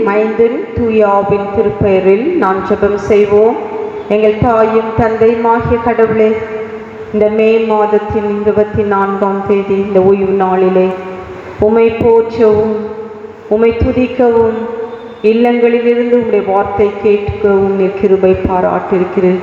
மைந்தன் தூயாவின் திருப்பெயரில் நான் ஜெபம் செய்வோம். எங்கள் தாயும் தந்தையுமாகிய கடவுளே, இந்த மே மாதத்தின் 24ஆம் தேதி இந்த ஓய்வு நாளிலே உம்மை போற்றவும் உம்மை துதிக்கவும் இல்லங்களிலிருந்து உம்முடைய வார்த்தை கேட்கவும் நீர் கிருபை பாராட்டியிருக்கிறேன்.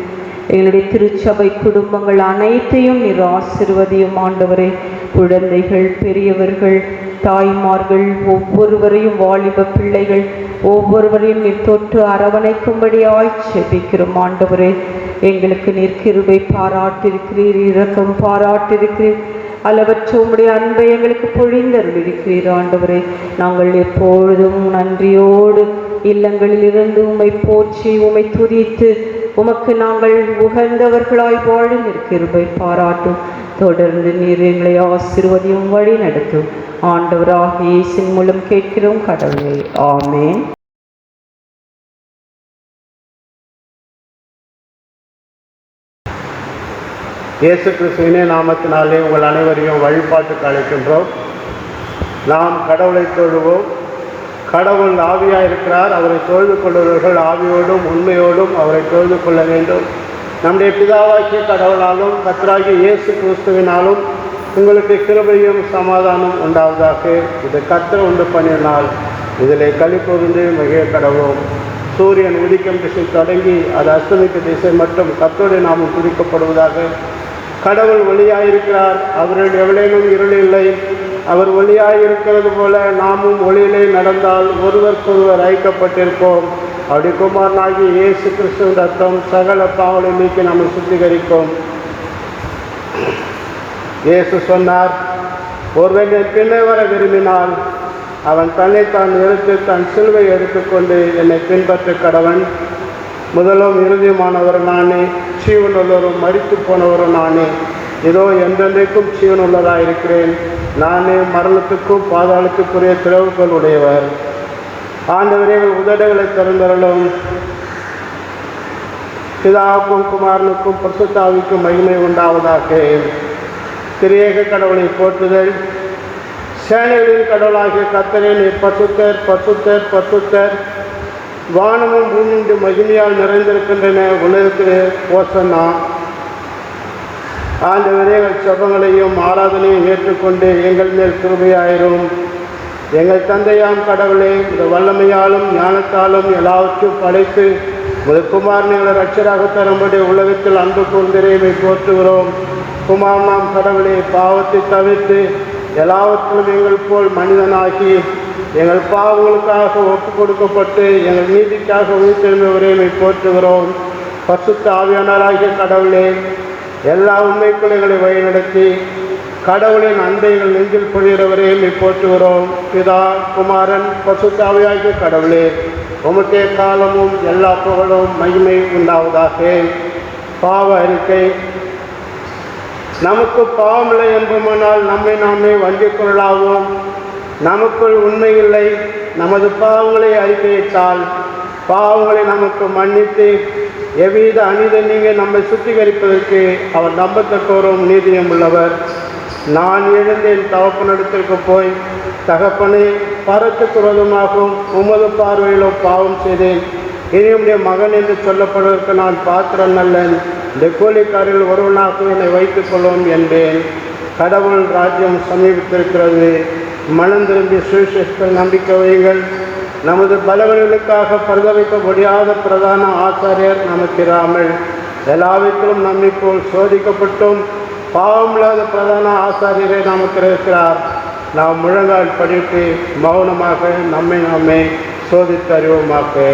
எங்களுடைய திருச்சபை குடும்பங்கள் அனைத்தையும் நீர் ஆசீர்வதியும் ஆண்டவரே. குழந்தைகள், பெரியவர்கள், தாய்மார்கள், ஒவ்வொருவரையும், வாலிப பிள்ளைகள் ஒவ்வொருவரையும் நீர் தொட்டு அரவணைக்கும்படியாய் ஜெபிக்கிறோம் ஆண்டவரே. எங்களுக்கு நீர் கிருபை பாராட்டியிருக்கிறீர், இரக்கம் பாராட்டியிருக்கிறீர், அளவற்ற உம்முடைய அன்பை எங்களுக்கு பொழிந்தருளிருக்கிறீர் ஆண்டவரே. நாங்கள் எப்பொழுதும் நன்றியோடு இல்லங்களில் இருந்து உம்மை போற்றி உம்மை துதித்து உமக்கு நாங்கள் உகந்தவர்களாய் வாழ நீர் கிருபை பாராட்டும். தொடர்ந்து நீர் எங்களை ஆசீர்வதியும், வழி நடத்தும். ஆண்டவராகிய இயேசுவின் மூலம் கேட்கிறோம் கடவுளே, ஆமென். இயேசு கிறிஸ்துவின் நாமத்தினாலே உங்கள் அனைவரையும் வழிபாட்டுக்கு அழைக்கின்றோம். நாம் கடவுளை தொழுவோம். கடவுள் ஆவியாக இருக்கிறார். அவரை தொழுது கொள்பவர்கள் ஆவியோடும் உண்மையோடும் அவரை தொழுது கொள்ள வேண்டும். நம்முடைய பிதாவாகிய கடவுளாலும் கர்த்தராகிய இயேசு கிறிஸ்துவினாலும் உங்களுக்கு கிருபையும் சமாதானம் உண்டாவதாக. இது கர்த்தர் உண்டு பண்ணினால் இதிலே களிப்பொருந்து மிக கடவுளும். சூரியன் உதிக்கும் திசை தொடங்கி அது அஸ்தமிக்கும் திசை மட்டும் கர்த்தருடைய நாமம் துதிக்கப்படுவதாக. கடவுள் ஒளியாயிருக்கிறார். அவரில் எவ்வளேனும் இருள் இல்லை. அவர் ஒளியாயிருக்கிறது போல நாமும் ஒளியிலே நடந்தால் ஒருவருக்கொருவர் ஐக்கப்பட்டிருப்போம். அப்படி குமாரனாகி இயேசு கிறிஸ்துவின் ரத்தம் சகல பாவங்களை நீக்கி நம்மை சுத்திகரிக்கும். இயேசு சொன்னார், ஒருவன் என் பின்னே வர விரும்பினால் அவன் தன்னைத்தான் எடுத்து தன் சிலுவை எடுத்துக்கொண்டு என்னை பின்பற்ற கடவன். முதலும் இறுதியுமானவர் நானே, ஜீவனுள்ளவரும் மரித்து போனவரும் நானே. இதோ என்றென்றைக்கும் ஜீவனுள்ளதாக இருக்கிறேன். நானே மரணத்துக்கும் பாதாளத்துக்குரிய திறவுகள் உடையவர். ஆண்டவரே, உதடுகளை திறந்தருளும். பிதாவுக்கும் குமாரனுக்கும் பரிசுத்த ஆவிக்கும் மகிமை உண்டாவதாக. திரியேக கடவுளை போற்றுதல். சேனைகளின் கடவுளாகிய கர்த்தரே, நீர் பரிசுத்தர் பரிசுத்தர் பரிசுத்தர். வானமும் பூமியும் மகிமையால் நிறைந்திருக்கின்றன. உலகத்திலே ஓசன்னா. ஆண்டவரே, செபங்களையும் ஆராதனையும் ஏற்றுக்கொண்டு எங்கள் மேல் கிருபையாயிரும். எங்கள் தந்தையாம் கடவுளே, இந்த வல்லமையாலும் ஞானத்தாலும் எல்லாவற்றையும் படைத்து உங்கள் குமாரனை ரட்சராக தரும்படி உலகத்தில் அன்பு கூர்ந்திரையை போற்றுகிறோம். குமாரனாம் கடவுளே, பாவத்தை தவிர்த்து எல்லாவற்றிலும் எங்கள் போல் மனிதனாகி எங்கள் பாவங்களுக்காக ஒப்பு கொடுக்கப்பட்டு எங்கள் நீதிக்காக உயிர்த்தெழுந்தவரையை போற்றுகிறோம். பரிசுத்த ஆவியானவராகிய கடவுளே, எல்லா உண்மைக்குள்ளைகளை வழிநடத்தி கடவுளின் அன்பைகள் நெஞ்சில் பொழிகிறவரையை போற்றுகிறோம். பிதா குமாரன் பரிசுத்த ஆவியாகிய கடவுளே, உமக்கே காலமும் எல்லா புகழும் மகிமை உண்டாவதாக. பாவ அறிக்கை. நமக்கு பாவமில்லை என்போமானால் நம்மை நாமே வஞ்சிக் கொள்ளாவோம். நமக்குள் உண்மை இல்லை. நமது பாவங்களை அறிக்கையிட்டால் பாவங்களை நமக்கு மன்னித்து எவ்வித அநீதி நீங்க நம்மை சுத்திகரிப்பதற்கு அவர் நம்பத்தக்கோரும் நீதியும் உள்ளவர். நான் எழுந்தேன் தகப்பனிடத்திற்கு போய், தகப்பனை பரத்துக்கு விரோதமாகவும் உமது பார்வையிலோ பாவம் செய்தேன். இனி உடைய மகன் என்று சொல்லப்படுவதற்கு நான் பாத்திரம் நல்லன். இந்த கூலிக்காரில் ஒருவனாக என்னை வைத்துக் கொள்வோம் என்பேன். கடவுள் ராஜ்யம் சமீபித்திருக்கிறது. மனம் திரும்பி சுவிசேஷத்தை நம்பிக்கை வையுங்கள். நமது பலவீனங்களுக்காக பரிதவிக்க முடியாத பிரதான ஆசாரியர் நமக்கிராமல் எல்லாவற்றிலும் நம்மை போல் சோதிக்கப்பட்டும் பாவமில்லாத பிரதான ஆசாரியரை நமக்கு இருக்கிறார். நாம் முழங்கால் படித்து மௌனமாக நம்மை நாமே சோதித்து அறிவோமாக.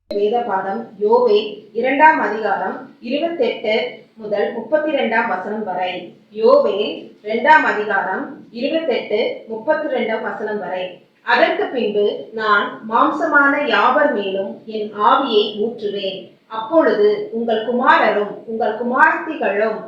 வேத பாடம் யோபே 2ஆம் அதிகாரம் 28 முதல் 32ஆம் வசனம் வரை. யோபே 2ஆம் அதிகாரம் 28 32 வசனம் வரை. அதற்கு பின்பு நான் மாம்சமான யாவர் மேலும் என் ஆவியை ஊற்றுவேன். அப்பொழுது உங்கள் குமாரரும் உங்கள் குமாரத்திகளும்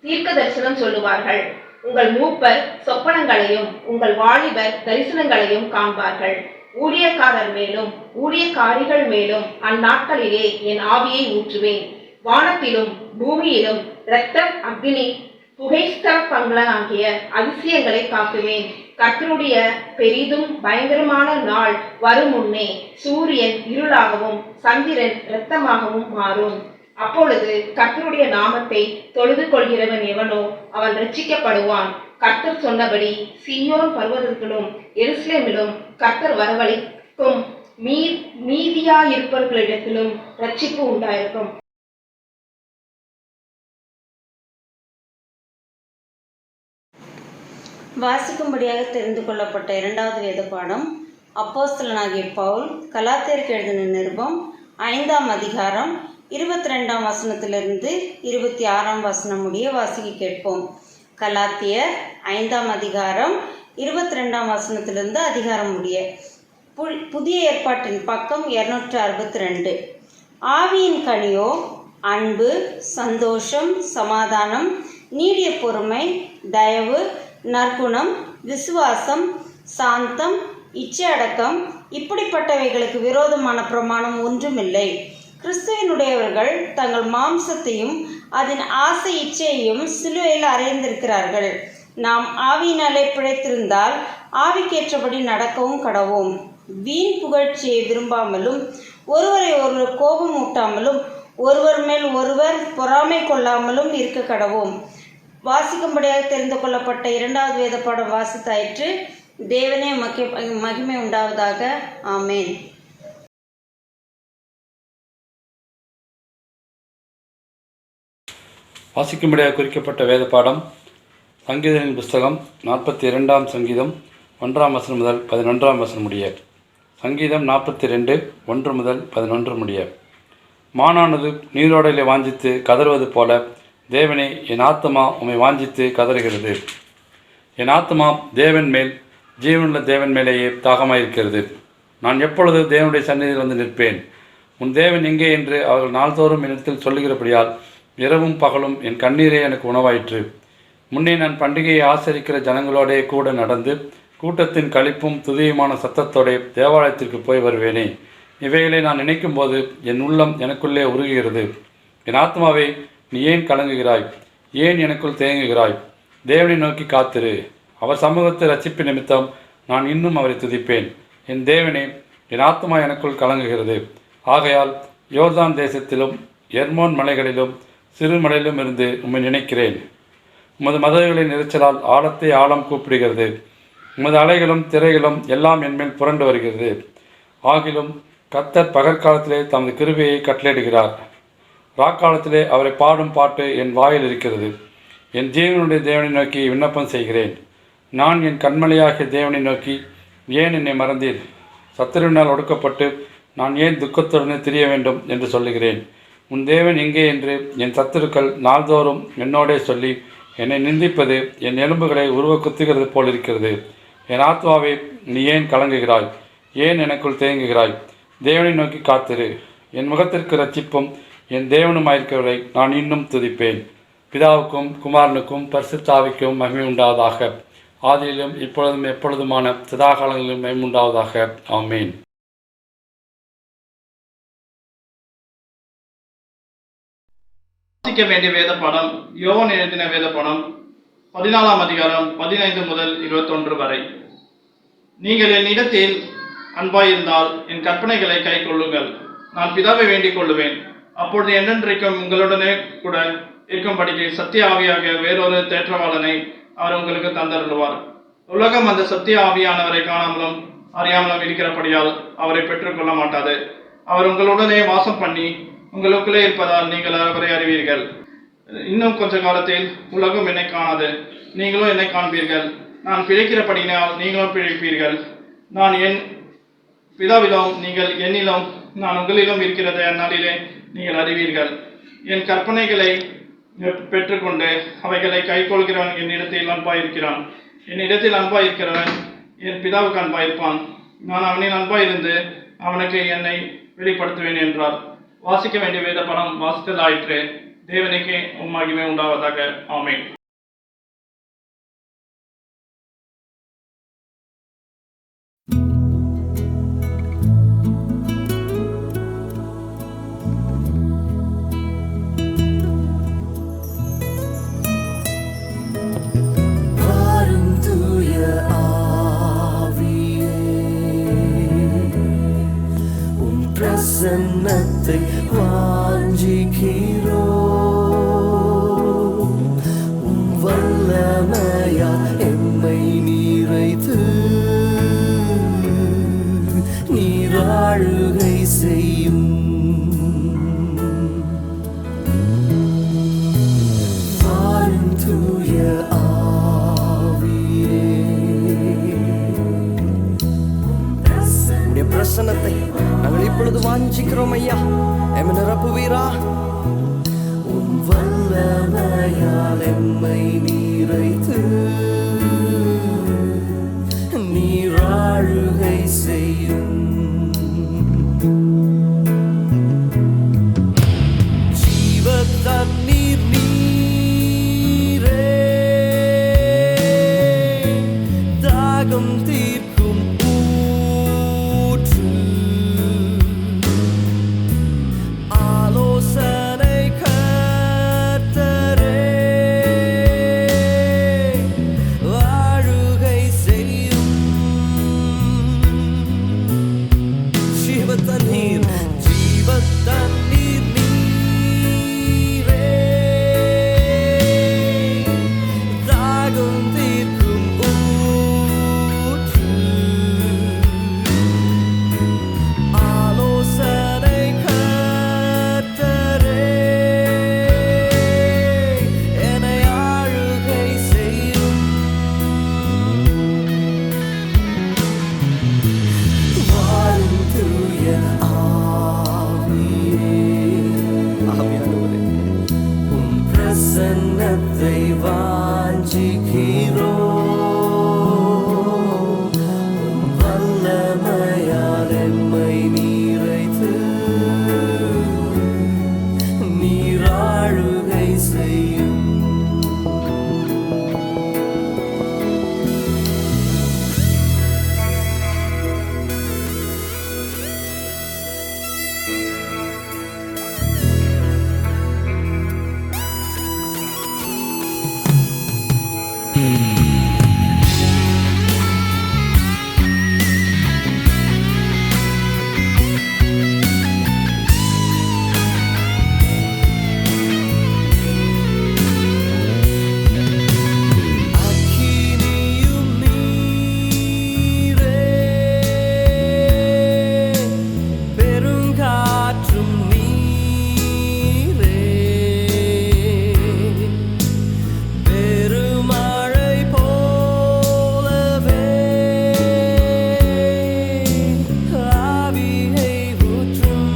தீர்க்க தரிசனம் சொல்லுவார்கள். உங்கள் மூப்பர் சொப்பனங்களையும் உங்கள் வாலிபர் தரிசனங்களையும் காண்பார்கள். ஊழியக்காரர் மேலும் ஊழியக்காரிகள் மேலும் அந்நாட்களிலே என் ஆவியை ஊற்றுவேன். வானத்திலும் பூமியிலும் இரத்தம், அக்னி, புகைஸ்தம்பங்களாகிய அதிசயங்களை காட்டுவேன். கர்த்தருடைய பெரிதும் பயங்கரமான நாள் வரும் முன்னே சூரியன் இருளாகவும் சந்திரன் இரத்தமாகவும் மாறும். அப்பொழுது கர்த்தருடைய நாமத்தை தொழுது கொள்கிறவன் எவனோ அவன் ரட்சிக்கப்படுவான். கர்த்தர் சொன்னபடி சீயோன் பர்வதத்திலும் எருசலேமிலும் கர்த்தர் வரவழைக்கும் மீதியாயிருப்பவர்களிடத்திலும் ரட்சிப்பு உண்டாயிருக்கும். வாசிக்கும்படியாக தெரிந்து கொள்ளப்பட்ட இரண்டாவது வேத பாடம் அப்போஸ்தலனாகிய பவுல் கலாத்தியருக்கு எழுதின நிருபம் 5ஆம் அதிகாரம் 22ஆம் வசனத்திலிருந்து 26ஆம் வசனம் முடிய வாசிக்க கேட்போம். கலாத்தியர் 5ஆம் அதிகாரம் 22ஆம் வசனத்திலிருந்து அதிகாரம் முடிய. புதிய ஏற்பாட்டின் பக்கம் 262. ஆவியின் கனியோ அன்பு, சந்தோஷம், சமாதானம், நீடிய பொறுமை, தயவு, நற்குணம், விசுவாசம், சாந்தம், இச்சையடக்கம், இப்படிப்பட்டவைகளுக்கு விரோதமான பிரமாணம் ஒன்றுமில்லை. கிறிஸ்துவினுடையவர்கள் தங்கள் மாம்சத்தையும் அதன் ஆசை இச்சையையும் சிலுவையில் அறைந்திருக்கிறார்கள். நாம் ஆவியினாலே பிழைத்திருந்தால் ஆவிக்கேற்றபடி நடக்கவும் கடவோம். வீண் புகழ்ச்சியை விரும்பாமலும் ஒருவரை ஒருவர் கோபம் ஊட்டாமலும் ஒருவர் மேல் ஒருவர் பொறாமை கொள்ளாமலும் இருக்க கடவோம். வாசிக்கும்படியாக தெரிந்து கொள்ளப்பட்ட இரண்டாவது வேத பாடம் வாசித்தாயிற்று. தேவனே மகிமை உண்டாவதாக. ஆமேன். வாசிக்கும்படியாக குறிக்கப்பட்ட வேத பாடம் சங்கீதங்களின் புஸ்தகம் 42ஆம் சங்கீதம் 1ஆம் வசனம் முதல் 11ஆம் வசனம் முடிய. சங்கீதம் 42 1 முதல் 11 முடிய. மானானது நீரோடையிலே வாஞ்சித்து கதறுவது போல தேவனே, என் ஆத்மா உம்மை வாஞ்சித்து கதறுகிறது. என் ஆத்மா தேவன் மேல், ஜீவனுள்ள தேவன் மேலேயே தாகமாயிருக்கிறது. நான் எப்பொழுது தேவனுடைய சந்நிதியில் வந்து நிற்பேன்? உன் தேவன் எங்கே என்று அவர்கள் நாள்தோறும் என்னிடத்தில் சொல்லுகிறபடியால் இரவும் பகலும் என் கண்ணீரே எனக்கு உணவாயிற்று. முன்னே நான் பண்டிகையை ஆசரிக்கிற ஜனங்களோடே கூட நடந்து கூட்டத்தின் களிப்பும் துதியுமான சத்தத்தோடே தேவாலயத்திற்கு போய் வருவேனே. இவைகளை நான் நினைக்கும் போது என் உள்ளம் எனக்குள்ளே உருகுகிறது. என் ஆத்மாவே, நீ ஏன் கலங்குகிறாய்? ஏன் எனக்குள் தேங்குகிறாய்? தேவனை நோக்கி காத்திரு. அவர் சமூகத்தை ரட்சிப்பு நிமித்தம் நான் இன்னும் அவரை துதிப்பேன். என் தேவனே, என் ஆத்மா எனக்குள் கலங்குகிறது. ஆகையால் யோர்தான் தேசத்திலும் எர்மோன் மலைகளிலும் சிறு மலையிலும் இருந்து உம்மை நினைக்கிறேன். உமது மதகுகளின் இறைச்சலால் ஆழத்தை ஆழம் கூப்பிடுகிறது. உமது அலைகளும் திரைகளும் எல்லாம் என்மேல் புரண்டு வருகிறது. ஆகிலும் கர்த்தர் பகற்காலத்திலே தமது கிருபையை கட்டளையிடுகிறார். ராக்காலத்திலே அவரை பாடும் பாட்டு என் வாயில் இருக்கிறது. என் ஜீவனுடைய தேவனை நோக்கி விண்ணப்பம் செய்கிறேன். நான் என் கண்மலையாகிய தேவனை நோக்கி, ஏன் என்னை மறந்தீர்? சத்துருவினால் ஒடுக்கப்பட்டு நான் ஏன் துக்கத்துடனே திரிய வேண்டும் என்று சொல்லுகிறேன். உன் தேவன் எங்கே என்று என் சத்துருக்கள் நாள்தோறும் என்னோடே சொல்லி என்னை நிந்திப்பது என் எலும்புகளை உருவ குத்துகிறது போல் இருக்கிறது. என் ஆத்மாவே, நீ ஏன் கலங்குகிறாய்? ஏன் எனக்குள் தேங்குகிறாய்? தேவனை நோக்கி காத்திரு. என் முகத்திற்கு ரட்சிப்பும் என் தேவனுமாயிருக்கிறவரை நான் இன்னும் துதிப்பேன். பிதாவுக்கும் குமாரனுக்கும் பரிசுத்த ஆவிக்கும் மகிமை உண்டாவதாக. ஆதியிலும் இப்பொழுதும் எப்பொழுதுமான சதாகாலங்களிலும் மகிமை உண்டாவதாக. ஆமேன். வாசிக்க வேண்டிய வேத பாடம் யோவான் எழுதின வேத பாடம் 14ஆம் அதிகாரம் 15 முதல் 21 வரை. நீங்கள் என் இடத்தில் அன்பாயிருந்தால் என் கற்பனைகளை கை கொள்ளுங்கள். நான் பிதாவை வேண்டிக் கொள்ளுவேன். அப்பொழுது என்றென்றைக்கும் உங்களுடனே கூட இருக்கும்படிக்கு சத்திய ஆவியாக வேறொரு தேற்றவாளனை அவர் உங்களுக்கு தந்தருள்வார். உலகம் அந்த சத்திய ஆவியானவரை காணாமலும் அறியாமலும் இருக்கிறபடியால் அவரை பெற்றுக்கொள்ள மாட்டாது. அவர் உங்களுடனே வாசம் பண்ணி உங்களுக்குள்ளே இருப்பதால் நீங்கள் அவரை அறிவீர்கள். இன்னும் கொஞ்ச காலத்தில் உலகம் என்னை காணாது, நீங்களும் என்னை காண்பீர்கள். நான் பிழைக்கிறபடியினால் நீங்களும் பிழைப்பீர்கள். நான் என் பிதாவிலும் நீங்கள் என்னிலும் நான் உங்களிலும் இருக்கிறதை அந்நாளிலே நீங்கள் அறிவீர்கள். என் கற்பனைகளை பெற்றுக்கொண்டு அவைகளை கைக்கொள்கிறவன் என்னிடத்தில் அன்பாயிருக்கிறான். என்னிடத்தில் அன்பாயிருக்கிறவன் என் பிதாவுக்கு அன்பாயிருப்பான். நான் அவனில் அன்பாயிருந்து அவனுக்கு என்னை வெளிப்படுத்துவேன் என்றார். வாசிக்க வேண்டிய வேத படம் வாசித்ததாயிற்று. தேவனுக்கு மகிமை உண்டாவதாக. ஆமென். பிரசன்னத்தை வாஞ்சிக்கிறோம். உம் வல்லமையால் எம்மை நிறைத்து நீராளுகை செய்யும். வாரும் தூய ஆவியே, உம்முடைய பிரசன்னத்தை நாங்கள் இப்பொழுது வாஞ்சிக்கிறோம் ஐயா. எம்மை நிரப்புவீரா? உம் வல்லமையால் எம்மை நிறைத்து நீராளுகை செய்யும். ஜீவ தண்ணீர் நீரே, தாகம் தீர்க்கும் ஊற்று, ஆலோசனை கர்த்தரே, வாழுகை செய்யும். ஜீவ தண்ணீர் நீரே, தாகம் தீர்க்கும் ஊற்று, ஆலோசனை கர்த்தரே, என்னை ஆளுகை செய்யும். வாரும் தூய ஆவியானவரே, உம் பிரசன்னத்தை வாஞ்சிக்கிறோம். உம் வல்லமையால் எம்மை நிறைத்து நீராளுகை செய்யும். அக்கினியும் நீரே, பெருங்காற்றும் நீரே, பெருமழை போலவே ஆவியை ஊற்றும்.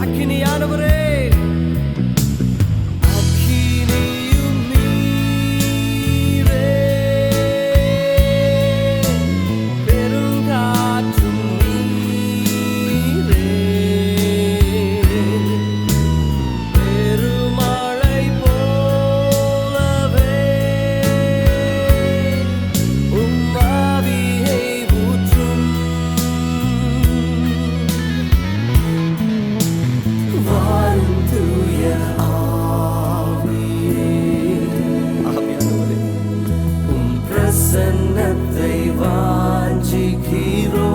அக்கினியானவரே, அக்கினியும் நீரே, பெருங்காற்றும் நீரே, பெருமழை போலவே உம் ஆவியை ஊற்றும். வாரும் தூய ஆவியானவரே, உம் பிரசன்னத்தை வாஞ்சிக்கிறோம்.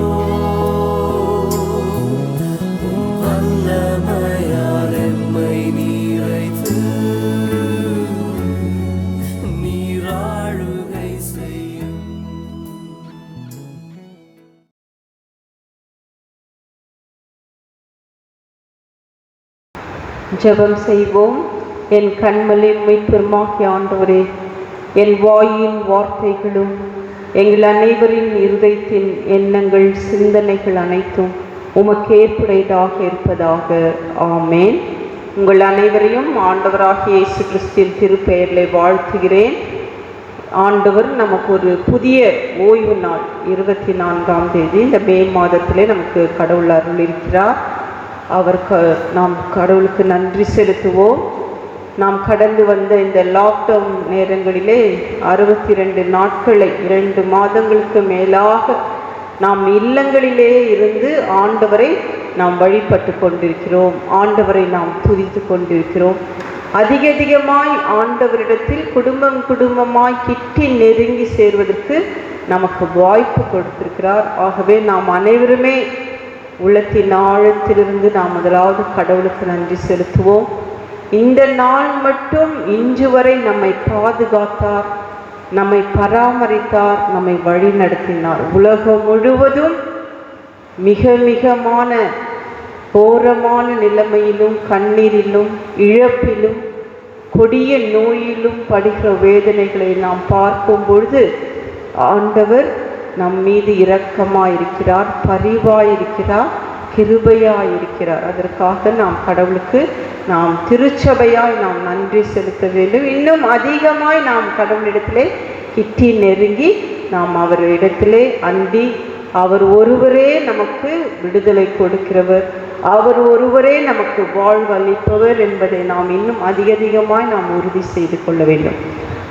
உம் வல்லமையால் எம்மை நிறைத்து நீராளுகை செய்யும். ஜெபம் செய்வோம். என் கண்மலின் மீட்பெருமாகிய ஆண்டவரே, என் வாயின் வார்த்தைகளும் எங்கள் அனைவரின் இருதயத்தின் எண்ணங்கள் சிந்தனைகள் அனைத்தும் உமக்கு ஏற்புடையதாக இருப்பதாக. ஆமேன். உங்கள் அனைவரையும் ஆண்டவராகிய இயேசு கிறிஸ்துவின் திருப்பெயரிலே வாழ்த்துகிறேன். ஆண்டவர் நமக்கு ஒரு புதிய ஓய்வு நாள் 24ஆம் தேதி இந்த மே மாதத்திலே நமக்கு கடவுள் அருளியிருக்கிறார். நாம் கடவுளுக்கு நன்றி செலுத்துவோம். நாம் கடந்து வந்த இந்த லாக்டவுன் நேரங்களிலே 62 நாட்களை 2 மாதங்களுக்கு மேலாக நாம் இல்லங்களிலே இருந்து ஆண்டவரை நாம் வழிபட்டு கொண்டிருக்கிறோம். ஆண்டவரை நாம் துதித்து கொண்டிருக்கிறோம். அதிகமாய் ஆண்டவரிடத்தில் குடும்பமாய் கிட்டி நெருங்கி சேர்வதற்கு நமக்கு வாய்ப்பு கொடுத்திருக்கிறார். ஆகவே நாம் அனைவருமே உள்ளத்தின் ஆழத்திலிருந்து நாம் முதலாவது கடவுளுக்கு நன்றி செலுத்துவோம். இந்த நாள் மட்டும் இன்று வரை நம்மை பாதுகாத்தார், நம்மை பராமரித்தார், நம்மை வழி நடத்தினார். உலகம் முழுவதும் மிக மிகமான கோரமான நிலைமையிலும் கண்ணீரிலும் இழப்பிலும் கொடிய நோயிலும் படுகிற வேதனைகளை நாம் பார்க்கும் பொழுது ஆண்டவர் நம் மீது இரக்கமாயிருக்கிறார், பரிவாயிருக்கிறார், கிருபையாயிருக்கிறார். அதற்காக நாம் கடவுளுக்கு நாம் திருச்சபையாய் நாம் நன்றி செலுத்த வேண்டும். இன்னும் அதிகமாய் நாம் கடவுளிடத்திலே கிட்டி நெருங்கி நாம் அவரிடத்திலே அண்டி, அவர் ஒருவரே நமக்கு விடுதலை கொடுக்கிறவர், அவர் ஒருவரே நமக்கு வாழ்வளிப்பவர் என்பதை நாம் இன்னும் அதிகமாய் நாம் உறுதி செய்து கொள்ள வேண்டும்.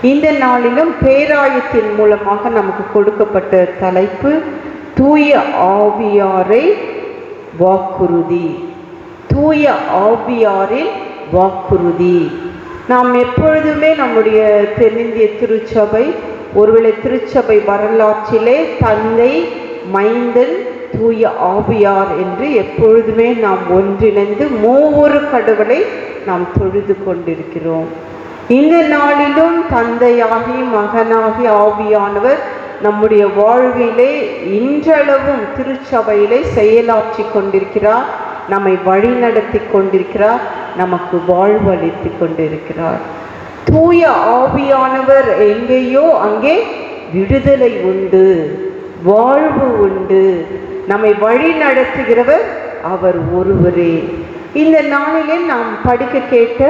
இந்த நாளிலும் பேராயத்தின் மூலமாக நமக்கு கொடுக்கப்பட்ட தலைப்பு தூய ஆவியாரை வாக்குறுதி. தூய ஆவியாரின் வாக்குறுதி. நாம் எப்பொழுதுமே நம்முடைய தென்னிந்திய திருச்சபை, ஒருவேளை திருச்சபை வரலாற்றிலே தந்தை, மைந்தன், தூய ஆவியார் என்று எப்பொழுதுமே நாம் ஒன்றிணைந்து மூவொரு கடவுளை நாம் தொழுது கொண்டிருக்கிறோம். இந்த நாளிலும் தந்தையாகி மகனாகி ஆவியானவர் நம்முடைய வாழ்விலே இன்றளவும் திருச்சபையிலே செயலாற்றி கொண்டிருக்கிறார், நம்மை வழி நடத்தி கொண்டிருக்கிறார், நமக்கு வாழ்வளித்து கொண்டிருக்கிறார். தூய ஆவியானவர் எங்கேயோ அங்கே விடுதலை உண்டு, வாழ்வு உண்டு. நம்மை வழி நடத்துகிறவர் அவர் ஒருவரே. இந்த நாளிலே நாம் படிக்க கேட்ட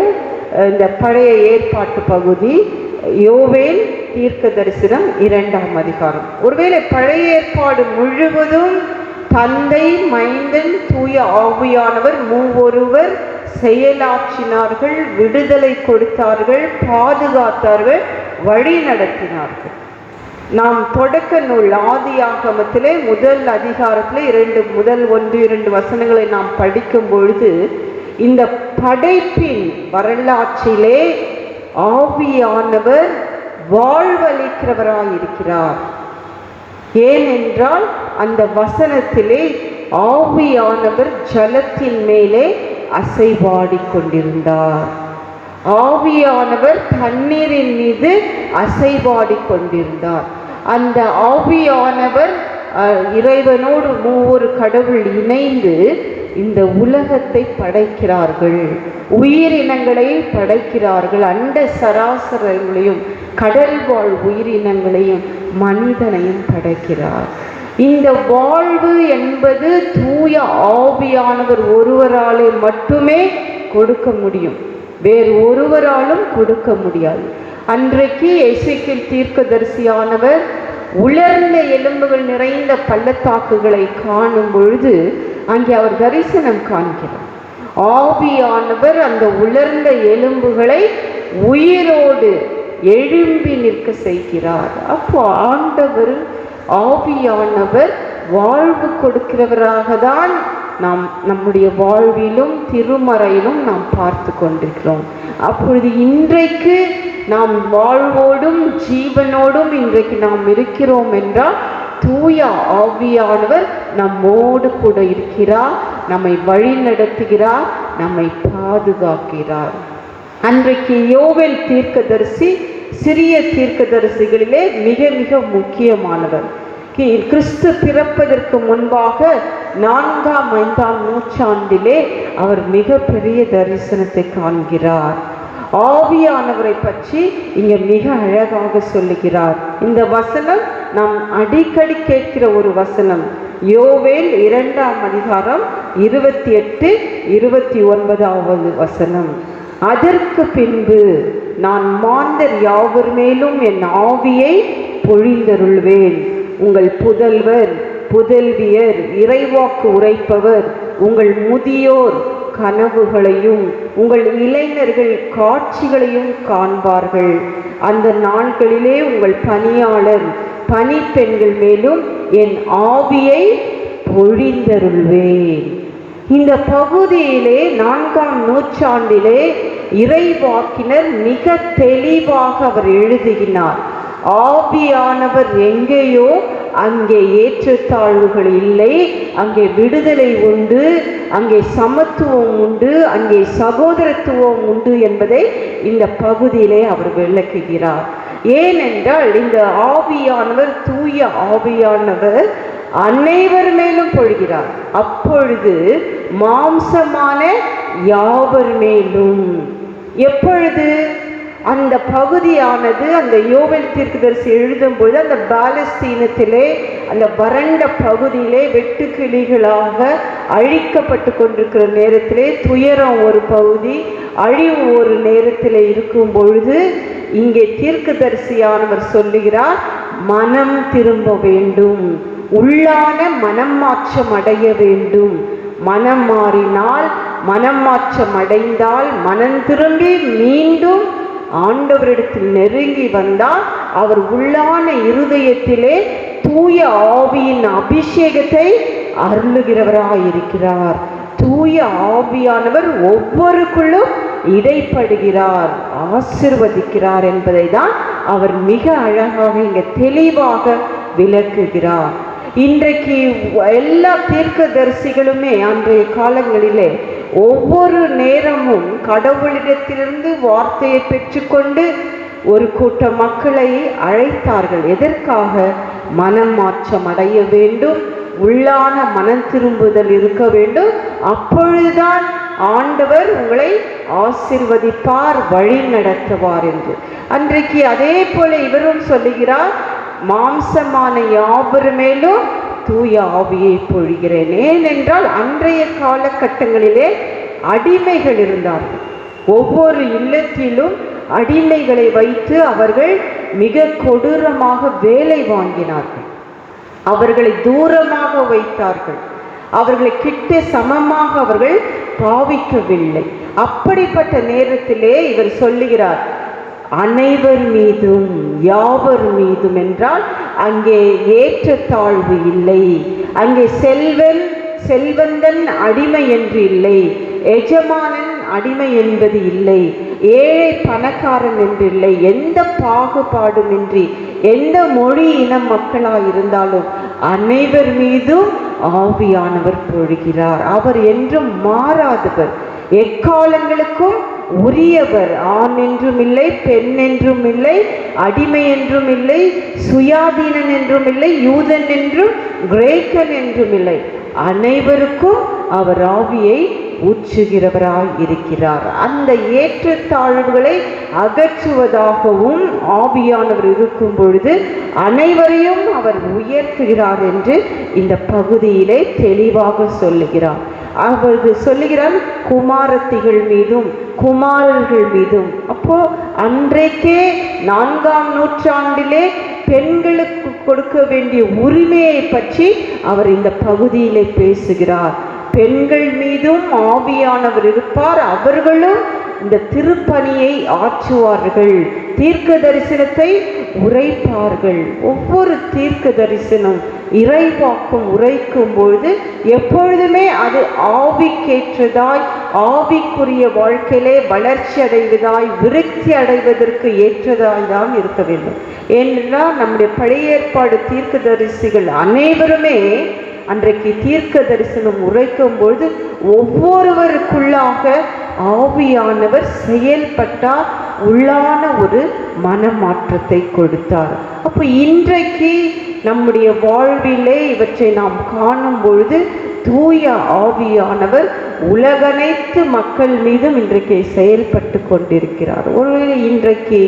இந்த பழைய ஏற்பாட்டு பகுதி யோவேல் தீர்க்க தரிசனம் 2ஆம் அதிகாரம். ஒருவேளை பழைய ஏற்பாடு முழுவதும் தந்தை, மைந்தன், தூய ஆவியானவர் மூவொருவர் செயலாற்றினார்கள், விடுதலை கொடுத்தார்கள், பாதுகாத்தார்கள், வழி நடத்தினார்கள். நாம் தொடக்க நூல் ஆதியாகமத்திலே முதல் அதிகாரத்திலே முதல் 1-2 வசனங்களை நாம் படிக்கும் பொழுது இந்த படைப்பின் வரலாற்றிலே ஆவியானவர் வாழ்வளிக்கிறவராயிருக்கிறார். ஏனென்றால் அந்த வசனத்திலே ஆவியானவர் ஜலத்தின் மேலே அசைவாடி கொண்டிருந்தார். ஆவியானவர் தண்ணீரின் மீது அசைவாடி கொண்டிருந்தார். அந்த ஆவியானவர் இறைவனோடு மூவொரு கடவுள் இணைந்து இந்த உலகத்தை படைக்கிறார்கள், உயிரினங்களை படைக்கிறார்கள், அண்ட சராசரங்களையும் கடல் வாழ் உயிரினங்களையும் மனிதனையும் படைக்கிறார். இந்த வாழ்வு என்பது தூய ஆவியானவர் ஒருவராலே மட்டுமே கொடுக்க முடியும், வேறு ஒருவராலும் கொடுக்க முடியாது. அன்றைக்கு எசேக்கியேல் தீர்க்கதரிசியானவர் உலர்ந்த எலும்புகள் நிறைந்த பள்ளத்தாக்குகளை காணும் பொழுது அங்கே அவர் தரிசனம் காண்கிறார். ஆவியானவர் அந்த உலர்ந்த எலும்புகளை உயிரோடு எழும்பி நிற்க செய்கிறார். அப்போ ஆண்டவர் ஆவியானவர் வாழ்வு கொடுக்கிறவராக தான் நாம் நம்முடைய வாழ்விலும் திருமறையிலும் நாம் பார்த்து கொண்டிருக்கிறோம். அப்பொழுது இன்றைக்கு நாம் வாழ்வோடும் ஜீவனோடும் இன்றைக்கு நாம் இருக்கிறோம் என்றால் தூய ஆவியானவர் நம்மோடு கூட இருக்கிறார், நம்மை வழி நடத்துகிறார், நம்மை பாதுகாக்கிறார். அன்றைக்கு யோவேல் தீர்க்கதரிசி சிறிய தீர்க்கதரிசிகளிலே மிக மிக முக்கியமானவர். கிறிஸ்து பிறப்பதற்கு முன்பாக 4ஆம் 5ஆம் நூற்றாண்டிலே அவர் மிக பெரிய தரிசனத்தை காண்கிறார். ஆவியானவரை பற்றி இங்கே மிக அழகாக சொல்லுகிறார். இந்த வசனம் நாம் அடிக்கடி கேட்கிற ஒரு வசனம். யோவேல் 2ஆம் அதிகாரம் 28-29 வசனம். அதற்கு பின்பு நான் மாந்தர் யாவர் மேலும் என் ஆவியை பொழிந்தருள்வேன். உங்கள் புதல்வர் புதல்வியர் இறைவாக்கு உரைப்பவர், உங்கள் முதியோர் கனவுகளையும் உங்கள் இளைஞர்கள் காட்சிகளையும் காண்பார்கள். அந்த நாட்களிலே உங்கள் பணியாளர் பணிப்பெண்கள் மேலும் என் ஆவியை பொழிந்தருள்வேன். இந்த பகுதியிலே 4ஆம் நூற்றாண்டிலே இறைவாக்கினர் மிக தெளிவாக அவர் எழுதுகிறார். ஆவியானவர் எங்கேயோ அங்கே ஏற்றத்தாழ்வுகள் இல்லை, அங்கே விடுதலை உண்டு, அங்கே சமத்துவம் உண்டு, அங்கே சகோதரத்துவம் உண்டு என்பதை இந்த பகுதியிலே அவர் விளக்குகிறார். ஏனென்றால் இந்த ஆவியானவர், தூய ஆவியானவர் அனைவர் மேலும் பொழிகிறார். அப்பொழுது மாம்சமான யாவர் மேலும். எப்பொழுது? அந்த பகுதியானது அந்த யோவேல் தீர்க்கதரிசி எழுதும்போது அந்த பாலஸ்தீனத்திலே அந்த வறண்ட பகுதியிலே வெட்டுக்கிளிகளாக அழிக்கப்பட்டு கொண்டிருக்கிற நேரத்திலே துயரம் ஒரு பகுதி, அழிவு ஒரு நேரத்தில் இருக்கும் பொழுது இங்கே தீர்க்கதரிசியானவர் சொல்லுகிறார், மனம் திரும்ப வேண்டும், உள்ளான மனம் மாற்றம் அடைய வேண்டும். மனம் மாறினால், மனம் மாற்றம் அடைந்தால், மனம் திரும்பி மீண்டும் ஆண்டவரிடத்தில் நெருங்கி வந்தால் அவர் உள்ளான இருதயத்திலே தூய ஆவியின் அபிஷேகத்தை அருளுகிறவராயிருக்கிறார். தூய ஆவியானவர் ஒவ்வொருக்குள்ளும் இடைப்படுகிறார், ஆசிர்வதிக்கிறார் என்பதை தான் அவர் மிக அழகாக இங்கே தெளிவாக விளக்குகிறார். இன்றைக்கு எல்லா தீர்க்கதரிசிகளுமே அன்றைய காலங்களிலே ஒவ்வொரு நேரமும் கடவுளிடத்திலிருந்து வார்த்தையை பெற்றுக்கொண்டு ஒரு கூட்ட மக்களை அழைத்தார்கள். எதற்காக? மனம் மாற்றம் அடைய வேண்டும், உள்ளான மனம் திரும்புதல் இருக்க வேண்டும். அப்பொழுதுதான் ஆண்டவர் உங்களை ஆசிர்வதிப்பார், வழி நடத்துவார் என்று. அன்றைக்கு அதே போல இவரும் சொல்லுகிறார், மாம்சமான யாவர் மேலும் தூய ஆவியை பொழிகிறேன். ஏனென்றால் அன்றைய காலகட்டங்களிலே அடிமைகள் இருந்தார்கள். ஒவ்வொரு இல்லத்திலும் அடிமைகளை வைத்து அவர்கள் மிக கொடூரமாக வேலை வாங்கினார்கள். அவர்களை தூரமாக வைத்தார்கள். அவர்களை கிட்ட சமமாக அவர்கள் பாவிக்கவில்லை. அப்படிப்பட்ட நேரத்திலே இவர் சொல்லுகிறார், அனைவர் மீதும் யாவர் மீதும் என்றால் அங்கே ஏற்றத்தாழ்வு இல்லை, அங்கே செல்வந்தன் அடிமை என்று இல்லை, எஜமானன் அடிமை என்பது இல்லை, ஏழை பணக்காரன் என்று இல்லை, எந்த பாகுபாடும் இன்றி எந்த மொழி இன மக்களாக இருந்தாலும் அனைவர் மீதும் ஆவியானவர் பொழிகிறார். அவர் என்றும் மாறாதவர், எக்காலங்களுக்கும் உரியவர். ஆண் என்றும் இல்லை, பெண் என்றும் இல்லை, அடிமை என்றும் இல்லை, சுயாதீனன் என்றும் இல்லை, யூதன் என்றும் கிரேக்கன் என்றும் இல்லை, அனைவருக்கும் அவர் ஆவியை ஊற்றுகிறவராய் இருக்கிறார். அந்த ஏற்றத்தாழ்வுகளை அகற்றுவதாகவும் ஆவியானவர் இருக்கும் பொழுது அனைவரையும் அவர் உயர்த்துகிறார் என்று இந்த பகுதியிலே தெளிவாக சொல்லுகிறார். அவர்கள் சொல்லுகிறார், குமாரத்திகள் மீதும் குமாரர்கள் மீதும். அப்போ அன்றைக்கே 4ஆம் நூற்றாண்டிலே பெண்களுக்கு கொடுக்க வேண்டிய உரிமையை பற்றி அவர் இந்த பகுதியிலே பேசுகிறார். பெண்கள் மீதும் ஆவியானவர் இருப்பார், அவர்களும் இந்த திருப்பணியை ஆற்றுவார்கள், தீர்க்க தரிசனத்தை உரைப்பார்கள். ஒவ்வொரு தீர்க்க தரிசனம் இறைவாக்கும் உரைக்கும் பொழுது எப்பொழுதுமே அது ஆவிக்கேற்றதாய், ஆவிக்குரிய வாழ்க்கையிலே வளர்ச்சி அடைவதாய், விருத்தி அடைவதற்கு ஏற்றதாய் தான் இருக்க வேண்டும். ஏனென்றால் நம்முடைய பழைய ஏற்பாடு தீர்க்க தரிசிகள் அனைவருமே அன்றைக்கு தீர்க்க தரிசனம் உரைக்கும் பொழுது ஒவ்வொருவருக்குள்ளாக ஆவியானவர் செயல்பட்டார், உள்ளான ஒரு மனமாற்றத்தை கொடுத்தார். அப்போ இன்றைக்கு நம்முடைய வாழ்விலே இவற்றை நாம் காணும் பொழுது தூய ஆவியானவர் உலகனைத்து மக்கள் மீதும் இன்றைக்கு செயல்பட்டு கொண்டிருக்கிறார். ஒருவேளை இன்றைக்கு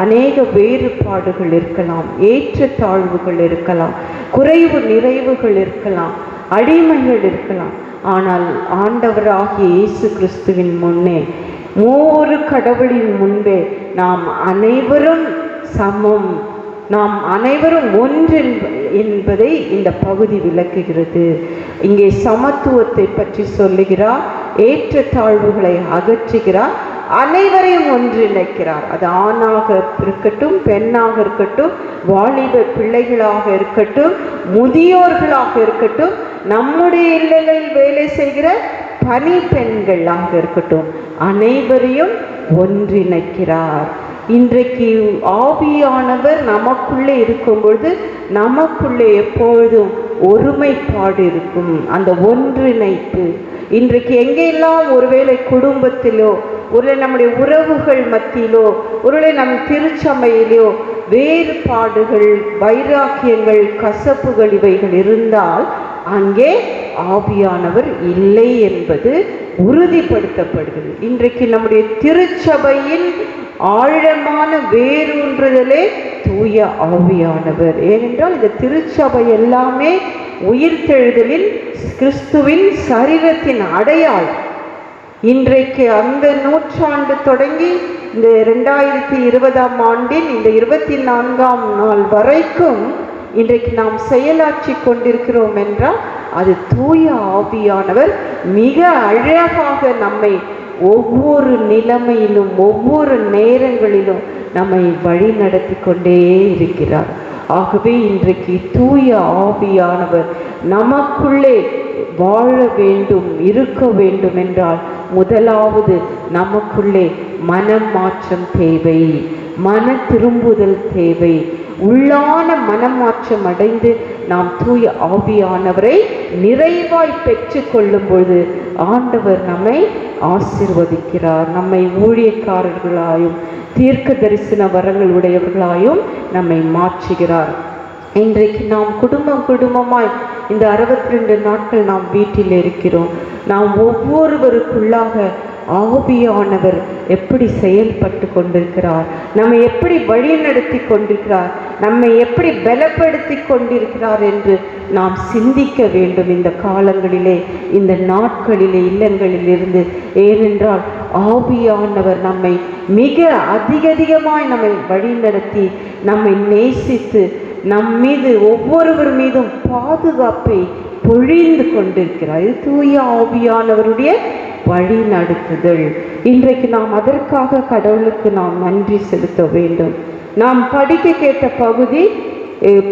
அநேக வேறுபாடுகள் இருக்கலாம், ஏற்றத்தாழ்வுகள் இருக்கலாம், குறைவு நிறைவுகள் இருக்கலாம், அடிமைகள் இருக்கலாம். ஆனால் ஆண்டவராகிய இயேசு கிறிஸ்துவின் முன்னே, மூவொரு கடவுளின் முன்பே நாம் அனைவரும் சமம், நாம் அனைவரும் ஒன்று என்பதை இந்த பகுதி விளக்குகிறது. இங்கே சமத்துவத்தை பற்றி சொல்லுகிறார், ஏற்றத்தாழ்வுகளை அகற்றுகிறார், அனைவரையும் ஒன்றிணைக்கிறார். அது ஆணாக இருக்கட்டும், பெண்ணாக இருக்கட்டும், வாலிப பிள்ளைகளாக இருக்கட்டும், முதியோர்களாக இருக்கட்டும், நம்முடைய இல்லங்களில் வேலை செய்கிற பணி பெண்களாக இருக்கட்டும், அனைவரையும் ஒன்றிணைக்கிறார். இன்றைக்கு ஆவியானவர் நமக்குள்ளே இருக்கும் பொழுது நமக்குள்ளே எப்பொழுதும் ஒருமைப்பாடு இருக்கும், அந்த ஒன்றிணைப்பு. இன்றைக்கு எங்கெல்லாம் ஒருவேளை குடும்பத்திலோ, ஒருவேளை நம்முடைய உறவுகள் மத்தியிலோ, ஒருவேளை நம் திருச்சபையிலோ வேறுபாடுகள், வைராக்கியங்கள், கசப்புகள் இவைகள் இருந்தால் அங்கே ஆவியானவர் இல்லை என்பது உறுதிப்படுத்தப்படுகிறது. இன்றைக்கு நம்முடைய திருச்சபையின் ஆழமான வேரூன்றுதலே தூய ஆவியானவர். ஏனென்றால் இந்த திருச்சபை எல்லாமே உயிர்த்தெழுதலில் கிறிஸ்துவின் சரீரத்தின் அடையாளம். இன்றைக்கு அந்த நூற்றாண்டு தொடங்கி இந்த 2020ஆம் ஆண்டின் இந்த 24ஆம் நாள் வரைக்கும் இன்றைக்கு நாம் செயலாற்றி கொண்டிருக்கிறோம் என்றால் அது தூய ஆவியானவர் மிக அழகாக நம்மை ஒவ்வொரு நிலைமையிலும் ஒவ்வொரு நேரங்களிலும் நம்மை வழி நடத்தி கொண்டே இருக்கிறார். ஆகவே இன்றைக்கு தூய ஆவியானவர் நமக்குள்ளே வாழ வேண்டும், இருக்க வேண்டும் என்றால் முதலாவது நமக்குள்ளே மனம் மாற்றம் தேவை, மன திரும்புதல் தேவை. உள்ளான மனமாற்றம் அடைந்து நாம் தூய ஆவியானவரை நிறைவாய் பெற்று கொள்ளும் பொழுது ஆண்டவர் நம்மை ஆசீர்வதிக்கிறார். நம்மை ஊழியக்காரர்களாயும் தீர்க்க தரிசன வரங்கள் உடையவர்களாயும் நம்மை மாற்றுகிறார். இன்றைக்கு நாம் குடும்பமாய் இந்த 62 நாட்கள் நாம் வீட்டில் இருக்கிறோம். நாம் ஒவ்வொருவருக்குள்ளாக ஆவியானவர் எப்படி செயல்பட்டு கொண்டிருக்கிறார், நம்மை எப்படி வழி நடத்தி கொண்டிருக்கிறார், நம்மை எப்படி பலப்படுத்தி கொண்டிருக்கிறார் என்று நாம் சிந்திக்க வேண்டும் இந்த காலங்களிலே, இந்த நாட்களிலே, இல்லங்களிலிருந்து. ஏனென்றால் ஆவியானவர் நம்மை மிக அதிகமாய் நம்மை வழி நடத்தி நம்மை நேசித்து நம் மீது ஒவ்வொருவர் மீதும் பாதுகாப்பை பொழிந்து கொண்டிருக்கிறார். இது தூய ஆவியானவருடைய வழி நடத்துதல். இன்றைக்கு நாம் அதற்காக கடவுளுக்கு நாம் நன்றி செலுத்த வேண்டும். நாம் படிக்க கேட்ட பகுதி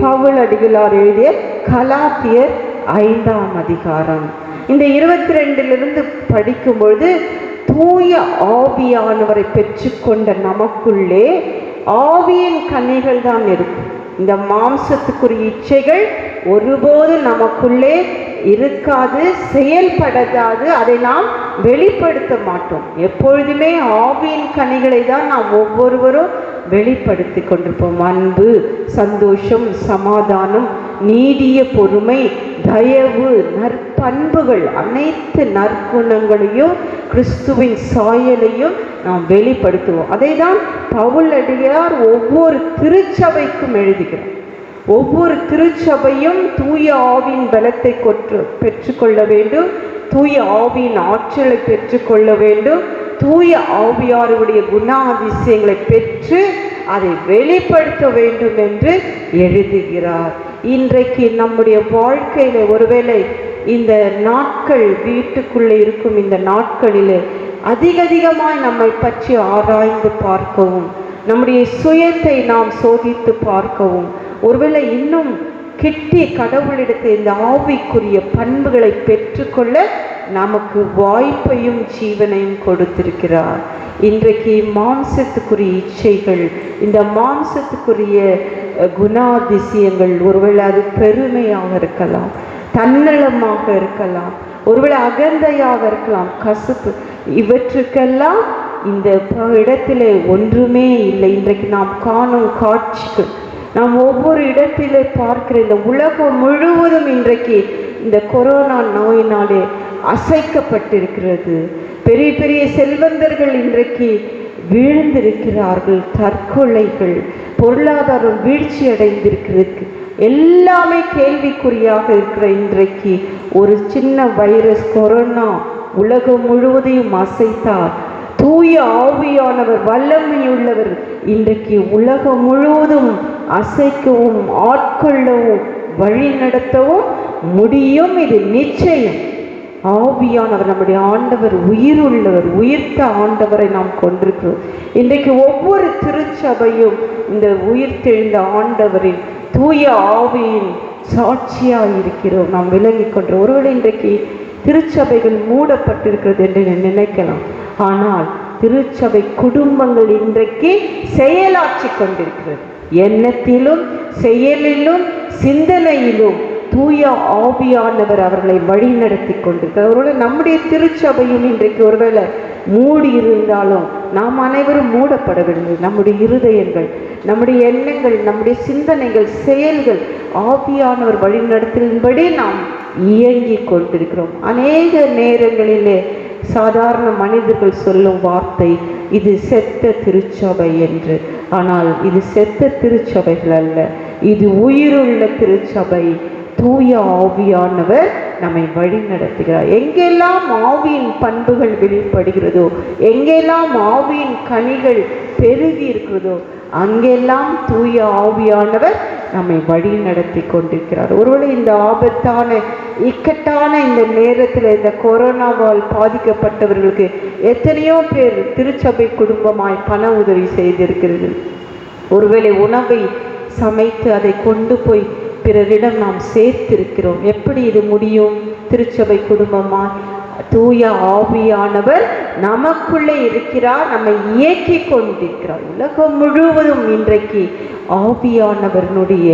பவுல் அடிகளார் எழுதிய கலாத்தியர் 5ஆம் அதிகாரம். இந்த 22 படிக்கும்பொழுது தூய ஆவியானவரை பெற்றுக்கொண்ட நமக்குள்ளே ஆவியின் கனிகள் தான் இருக்கும். இந்த மாம்சத்துக்குரிய இச்சைகள் ஒருபோது நமக்குள்ளே இருக்காது, செயல்படாது, அதை நாம் வெளிப்படுத்த மாட்டோம். எப்பொழுதுமே ஆவியின் கனிகளை தான் நாம் ஒவ்வொருவரும் வெளிப்படுத்தி கொண்டிருப்போம். அன்பு, சந்தோஷம், சமாதானம், நீடிய பொறுமை, தயவு, நற்பண்புகள், அனைத்து நற்குணங்களையும் கிறிஸ்துவின் சாயலையும் நாம் வெளிப்படுத்துவோம். அதை தான் பவுல் அடிகளார் ஒவ்வொரு திருச்சபைக்கும் எழுதுகிறார். ஒவ்வொரு திருச்சபையும் தூய ஆவியின் பலத்தை பெற்றுக்கொள்ள வேண்டும், தூய ஆவியின் ஆற்றலை பெற்றுக்கொள்ள வேண்டும், தூய ஆவியாருடைய குணாதிசயங்களை பெற்று அதை வெளிப்படுத்த வேண்டும் என்று எழுதுகிறார். இன்றைக்கு நம்முடைய வாழ்க்கையில ஒருவேளை இந்த நாட்கள் வீட்டுக்குள்ளே இருக்கும் இந்த நாட்களிலே அதிகமாய் நம்மை பற்றி ஆராய்ந்து பார்க்கவும், நம்முடைய சுயத்தை நாம் சோதித்து பார்க்கவும், ஒருவேளை இன்னும் கிட்டி கடவுளிடத்தை இந்த ஆவிக்குரிய பண்புகளை பெற்றுக்கொள்ள நமக்கு வாய்ப்பையும் ஜீவனையும் கொடுத்திருக்கிறார். இன்றைக்கு மாம்சத்துக்குரிய இச்சைகள், இந்த மாம்சத்துக்குரிய குணாதிசயங்கள், ஒருவேளை அது பெருமையாக இருக்கலாம், தன்னலமாக இருக்கலாம், ஒருவேளை அகந்தையாக இருக்கலாம், கசப்பு, இவற்றுக்கெல்லாம் இந்த இடத்திலே ஒன்றுமே இல்லை. இன்றைக்கு நாம் காணும் காட்சிகள், நாம் ஒவ்வொரு இடத்திலே பார்க்கிற இந்த உலகம் முழுவதும் இன்றைக்கு இந்த கொரோனா நோயினாலே அசைக்கப்பட்டிருக்கிறது. பெரிய பெரிய செல்வந்தர்கள் இன்றைக்கு வீழ்ந்திருக்கிறார்கள், தற்கொலைகள், பொருளாதாரம் வீழ்ச்சி அடைந்திருக்கிறது. எல்லாமே கேள்விக்குறியாக இருக்கிற இன்றைக்கு ஒரு சின்ன வைரஸ் கொரோனா உலகம் முழுவதையும் அசைத்தார். தூய ஆவியானவர் வல்லமையுள்ளவர் இன்றைக்கு உலகம் முழுவதும் அசைக்கவும் ஆட்கொள்ளவும் வழி நடத்தவும் முடியும். இது நிச்சயம். ஆவியானவர் நம்முடைய ஆண்டவர் உயிர் உள்ளவர், உயிர்த்த ஆண்டவரை நாம் கொண்டிருக்கிறோம். இன்றைக்கு ஒவ்வொரு திருச்சபையும் இந்த உயிர்த்தெழுந்த ஆண்டவரின் தூய ஆவியின் சாட்சியாக இருக்கிறோம், நாம் விளங்கி கொண்டோம். ஒருவேளை இன்றைக்கு திருச்சபைகள் மூடப்பட்டிருக்கிறது என்று நினைக்கலாம். ஆனால் திருச்சபை குடும்பங்கள் இன்றைக்கு செயலாற்றி கொண்டிருக்கிறது. எண்ணத்திலும் செயலிலும் சிந்தனையிலும் தூய ஆவியானவர் அவர்களை வழி நடத்தி கொண்டிருக்கிறார். ஒருவேளை நம்முடைய திருச்சபையும் இன்றைக்கு ஒருவேளை மூடி இருந்தாலும் நாம் அனைவரும் மூடப்படவில்லை. நம்முடைய இருதயங்கள், நம்முடைய எண்ணங்கள், நம்முடைய சிந்தனைகள், செயல்கள் ஆவியானவர் வழி நடத்தின்படி நாம் இயங்கி கொண்டிருக்கிறோம். அநேக நேரங்களிலே சாதாரண மனிதர்கள் சொல்லும் வார்த்தை இது செத்த திருச்சபை என்று. ஆனால் இது செத்த திருச்சபைகள் அல்ல, இது உயிருள்ள திருச்சபை. தூய ஆவியானவர் நம்மை வழி நடத்துகிறார். எங்கெல்லாம் ஆவியின் பண்புகள் வெளிப்படுகிறதோ, எங்கெல்லாம் ஆவியின் கனிகள் பெருகி இருக்கிறதோ, அங்கெல்லாம் தூய ஆவியானவர் நம்மை வழி நடத்தி கொண்டிருக்கிறார். ஒருவேளை இந்த ஆபத்தான இக்கட்டான இந்த நேரத்தில் இந்த கொரோனாவால் பாதிக்கப்பட்டவர்களுக்கு எத்தனையோ பேர் திருச்சபை குடும்பமாய் பண உதவி செய்திருக்கிறது. ஒருவேளை உணவை சமைத்து அதை கொண்டு போய் பிறரிடம் நாம் சேர்த்திருக்கிறோம். எப்படி இது முடியும்? திருச்சபை குடும்பமாய் தூய ஆவியானவர் நமக்குள்ளே இருக்கிறார், நம்மை இயக்கி கொண்டிருக்கிறார். உலகம் முழுவதும் இன்றைக்கு ஆவியானவர்களுடைய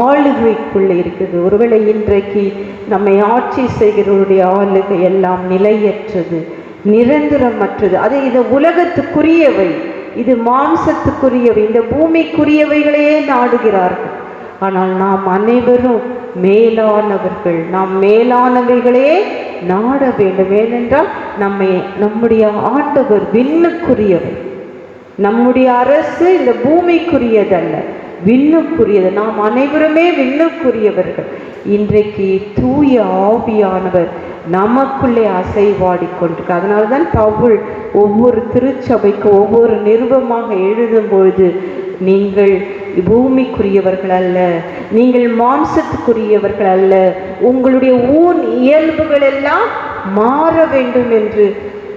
ஆளுகைக்குள்ளே இருக்குது. ஒருவேளை இன்றைக்கு நம்மை ஆட்சி செய்கிறவருடைய ஆளுகை எல்லாம் நிலையற்றது, நிரந்தரமற்றது. அது இது உலகத்துக்குரியவை, இது மாம்சத்துக்குரியவை, இந்த பூமிக்குரியவைகளையே நாடுகிறார்கள். ஆனால் நாம் அனைவரும் மேலானவர்கள், நாம் மேலானவைகளே நாட வேண்டும். ஏனென்றால் நம்முடைய ஆண்டவர் விண்ணுக்குரியவர். நம்முடைய அரசு இந்த பூமிக்குரியதல்ல, விண்ணுக்குரியது. நாம் அனைவருமே விண்ணுக்குரியவர்கள். இன்றைக்கு தூய ஆவியானவர் நமக்குள்ளே அசைவாடி கொண்டிருக்க. அதனால்தான் பவுல் ஒவ்வொரு திருச்சபைக்கு ஒவ்வொரு நிருபமாக எழுதும் பொழுது நீங்கள் பூமிக்குரியவர்கள் அல்ல, நீங்கள் மாம்சத்துக்குரியவர்கள் அல்ல, உங்களுடைய ஊன் இயல்புகள் எல்லாம் மாற வேண்டும் என்று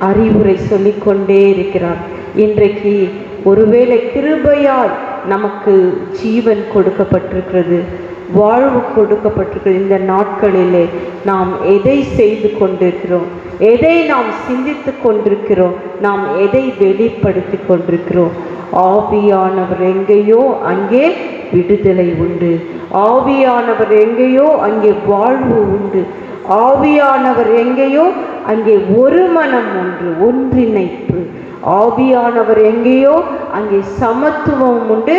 அறிவுரை சொல்லிக்கொண்டே இருக்கிறார். இன்றைக்கு ஒருவேளை கிருபையால் நமக்கு ஜீவன் கொடுக்கப்பட்டிருக்கிறது, வாழ்வு கொடுக்கப்பட்டிருக்கிறது. இந்த நாட்களிலே நாம் எதை செய்து கொண்டிருக்கிறோம், எதை நாம் சிந்தித்து கொண்டிருக்கிறோம், நாம் எதை வெளிப்படுத்தி கொண்டிருக்கிறோம்? ஆவியானவர் எங்கேயோ அங்கே விடுதலை உண்டு, ஆவியானவர் எங்கேயோ அங்கே வாழ்வு உண்டு, ஆவியானவர் எங்கேயோ அங்கே ஒரு மனம் ஒன்று, ஒன்றிணைப்பு. ஆவியானவர் எங்கேயோ அங்கே சமத்துவம் உண்டு,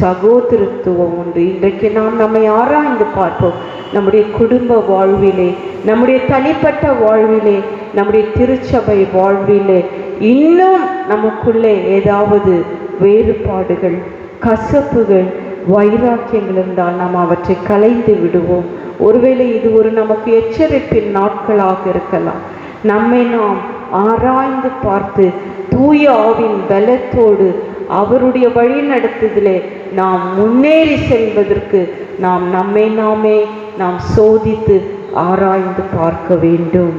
சகோதரத்துவம் உண்டு. இன்றைக்கு நாம் நம்மை ஆராய்ந்து பார்ப்போம். நம்முடைய குடும்ப வாழ்விலே, நம்முடைய தனிப்பட்ட வாழ்விலே, நம்முடைய திருச்சபை வாழ்விலே இன்னும் நமக்குள்ளே ஏதாவது வேறுபாடுகள், கசப்புகள், வைராக்கியங்கள் இருந்தால் நாம் அவற்றை களைந்து விடுவோம். ஒருவேளை இது ஒரு நமக்கு எச்சரிப்பின் நாட்களாக இருக்கலாம். நம்மை நாம் ஆராய்ந்து பார்த்து தூய ஆவின் பலத்தோடு அவருடைய வழி நடத்துதலே நாம் முன்னேறி செல்வதற்கு நம்மை நாம் சோதித்து ஆராய்ந்து பார்க்க வேண்டும்.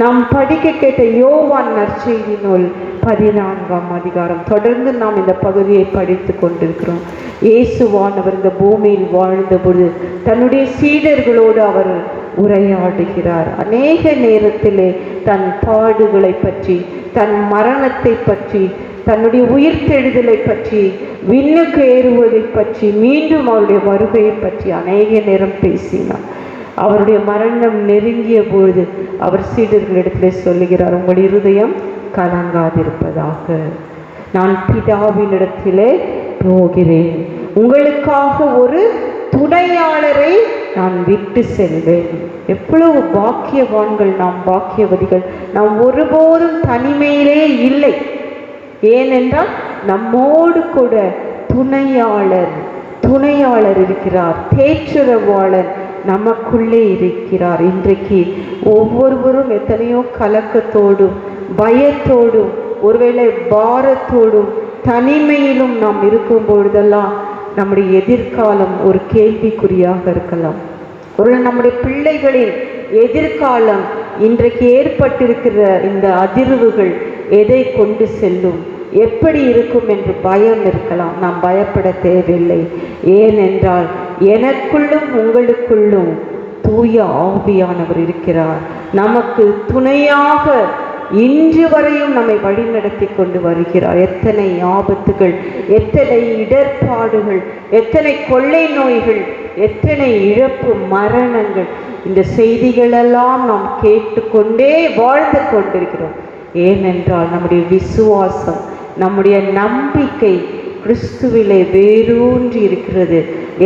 நாம் படிக்க கேட்ட யோவான் நற்செய்தி நூல் 14ஆம் அதிகாரம் தொடர்ந்து நாம் இந்த பகுதியை படித்து கொண்டிருக்கிறோம். இயேசுவானவர் இந்த பூமியில் வாழ்ந்தபொழுது தன்னுடைய சீடர்களோடு அவர் உரையாடுகிறார். அநேக நேரத்திலே தன் பாடுகளை பற்றி, தன் மரணத்தை பற்றி, தன்னுடைய உயிர்த்தெழுதலை பற்றி, விண்ணுக்கு ஏறுவதை பற்றி, மீண்டும் அவருடைய வருகையை பற்றி அநேக நேரம் பேசினார். அவருடைய மரணம் நெருங்கிய பொழுது அவர் சீடர்களிடத்திலே சொல்லுகிறார், உங்கள் இருதயம் கலங்காதிருப்பதாக, நான் பிதாவினிடத்திலே போகிறேன், உங்களுக்காக ஒரு துணையாளரை நான் விட்டு செல்வேன். எவ்வளவு பாக்கியவான்கள் நாம், பாக்கியவதிகள். நாம் ஒருபோதும் தனிமையிலே இல்லை. ஏனென்றால் நம்மோடு கூட துணையாளர் இருக்கிறார், தேற்றரவாளர் நமக்குள்ளே இருக்கிறார். இன்றைக்கு ஒவ்வொருவரும் எத்தனையோ கலக்கத்தோடும் பயத்தோடும் ஒருவேளை பாரத்தோடும் தனிமையிலும் நாம் இருக்கும் பொழுதெல்லாம் நம்முடைய எதிர்காலம் ஒரு கேள்விக்குறியாக இருக்கலாம். ஒருவேளை நம்முடைய பிள்ளைகளின் எதிர்காலம் இன்றைக்கு ஏற்பட்டிருக்கிற இந்த அதிர்வுகள் எதை கொண்டு செல்லும், எப்படி இருக்கும் என்று பயம் இருக்கலாம். நாம் பயப்பட தேவையில்லை. ஏனென்றால் எனக்குள்ளும் உங்களுக்குள்ளும் தூய ஆவியானவர் இருக்கிறார். நமக்கு துணையாக இன்று வரையும் நம்மை வழிநடத்தி கொண்டு வருகிறார். எத்தனை ஆபத்துகள், எத்தனை இடர்பாடுகள், எத்தனை கொள்ளை நோய்கள், எத்தனை இழப்பு மரணங்கள், இந்த செய்திகளெல்லாம் நாம் கேட்டுக்கொண்டே வாழ்ந்து கொண்டிருக்கிறோம். ஏனென்றால் நம்முடைய விசுவாசம், நம்முடைய நம்பிக்கை கிறிஸ்துவிலே வேரூன்றி இருக்கிறது.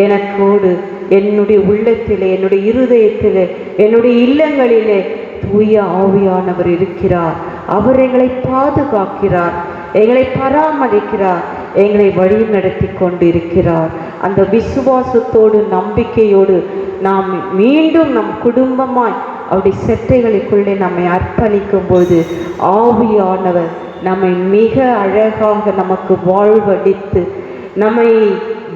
எனக்கோடு, என்னுடைய உள்ளத்திலே, என்னுடைய இருதயத்திலே, என்னுடைய இல்லங்களிலே தூய ஆவியானவர் இருக்கிறார். அவர் எங்களை பாதுகாக்கிறார், எங்களை பராமரிக்கிறார், எங்களை வழி நடத்தி கொண்டிருக்கிறார். அந்த விசுவாசத்தோடு நம்பிக்கையோடு நாம் மீண்டும் நம் குடும்பமாய் அவருடைய செட்டைகளுக்குள்ளே நம்மை அர்ப்பணிக்கும் போது ஆவியானவர் நம்மை மிக அழகாக நமக்கு வாழ்வளித்து, நம்மை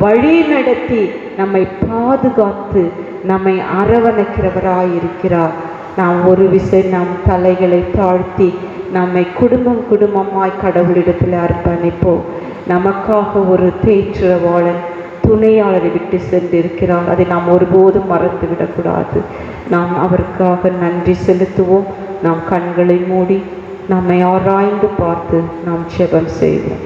வழி நடத்தி, நம்மை பாதுகாத்து, நம்மை அரவணைக்கிறவராயிருக்கிறார். நாம் ஒரு விசை நம் தலைகளை தாழ்த்தி நம்மை குடும்பமாய் கடவுளிடத்தில் அர்ப்பணிப்போம். நமக்காக ஒரு தேற்றவாளன், துணையாளரை விட்டு சென்றிருக்கிறார். அதை நாம் ஒருபோதும் மறந்து விடக்கூடாது. நாம் அவருக்காக நன்றி செலுத்துவோம். நாம் கண்களை மூடி நம்மை ஆராய்ந்து பார்த்து நாம் ஜெபம் செய்வோம்.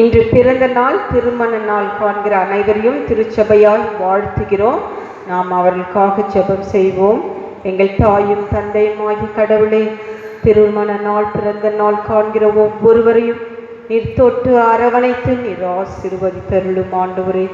இன்று பிறந்த நாள், திருமண நாள் காண்கிற அனைவரையும் திருச்சபையால் வாழ்த்துகிறோம். நாம் அவர்களுக்காக ஜெபம் செய்வோம். எங்கள் தாயும் தந்தையுமாகி கடவுளே, திருமண நாள், பிறந்த நாள் காண்கிற ஒவ்வொருவரையும் நீர் தொட்டு அரவணைத்து நீர் ஆசீர்வதித்தருளும் ஆண்டவரே.